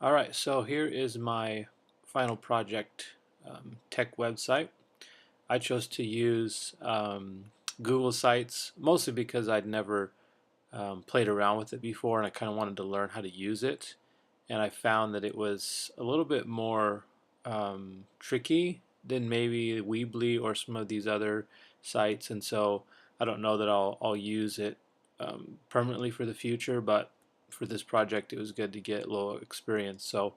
Alright, so here is my final project tech website. I chose to use Google Sites mostly because I'd never played around with it before and I kind of wanted to learn how to use it. And I found that it was a little bit more tricky than maybe Weebly or some of these other sites, and so I don't know that I'll use it permanently for the future, but for this project it was good to get a little experience. So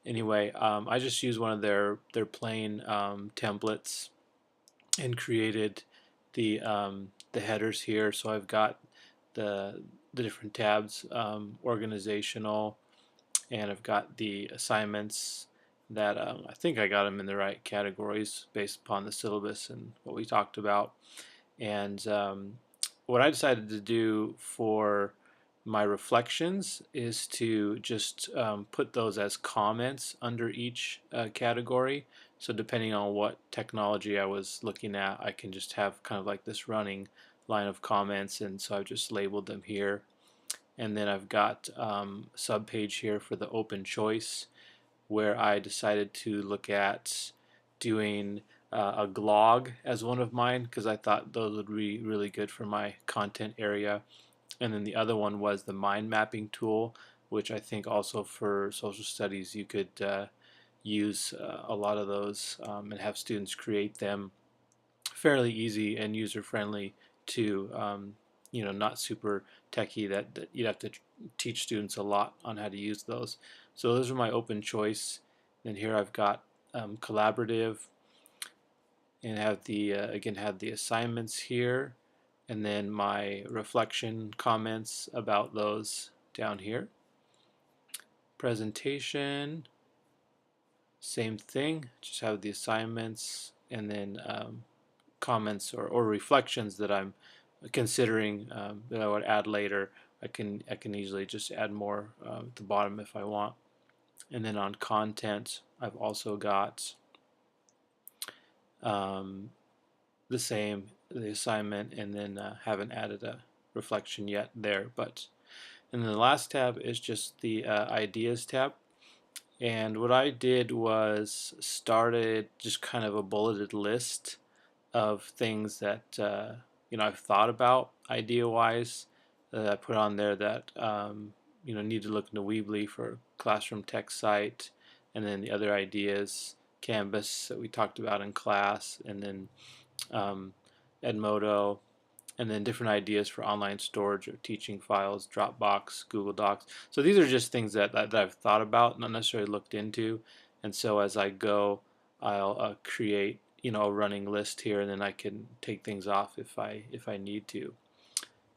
anyway, I just used one of their plain templates and created the headers here. So I've got the different tabs, organizational, and I've got the assignments that I think I got them in the right categories based upon the syllabus and what we talked about. And what I decided to do for my reflections is to just put those as comments under each category. So depending on what technology I was looking at, I can just have kind of like this running line of comments, and so I've just labeled them here. And then I've got a sub page here for the open choice, where I decided to look at doing a glog as one of mine because I thought those would be really good for my content area. And then the other one was the mind mapping tool, which I think also for social studies you could use a lot of those and have students create them fairly easy and user friendly too. Not super techy that you'd have to teach students a lot on how to use those. So those are my open choice. And here I've got collaborative, and have the again have the assignments here, and then my reflection comments about those down here. Presentation, same thing, just have the assignments, and then comments or reflections that I'm considering that I would add later. I can easily just add more at the bottom if I want. And then on content, I've also got um, the same, the assignment, and then haven't added a reflection yet there. But and then the last tab is just the ideas tab. And what I did was started just kind of a bulleted list of things that I've thought about idea-wise that I put on there that need to look into Weebly for classroom tech site, and then the other ideas, Canvas that we talked about in class, and then um, Edmodo, and then different ideas for online storage or teaching files, Dropbox, Google Docs. So these are just things that I've thought about, not necessarily looked into. And so as I go, I'll create a running list here, and then I can take things off if I need to.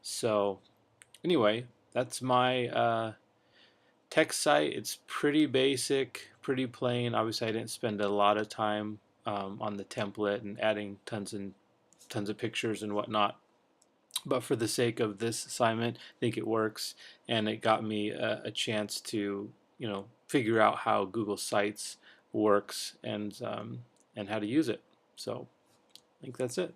So anyway, that's my tech site. It's pretty basic, pretty plain. Obviously, I didn't spend a lot of time on the template and adding tons and tons of pictures and whatnot. But for the sake of this assignment, I think it works, and it got me a chance to figure out how Google Sites works and how to use it. So I think that's it.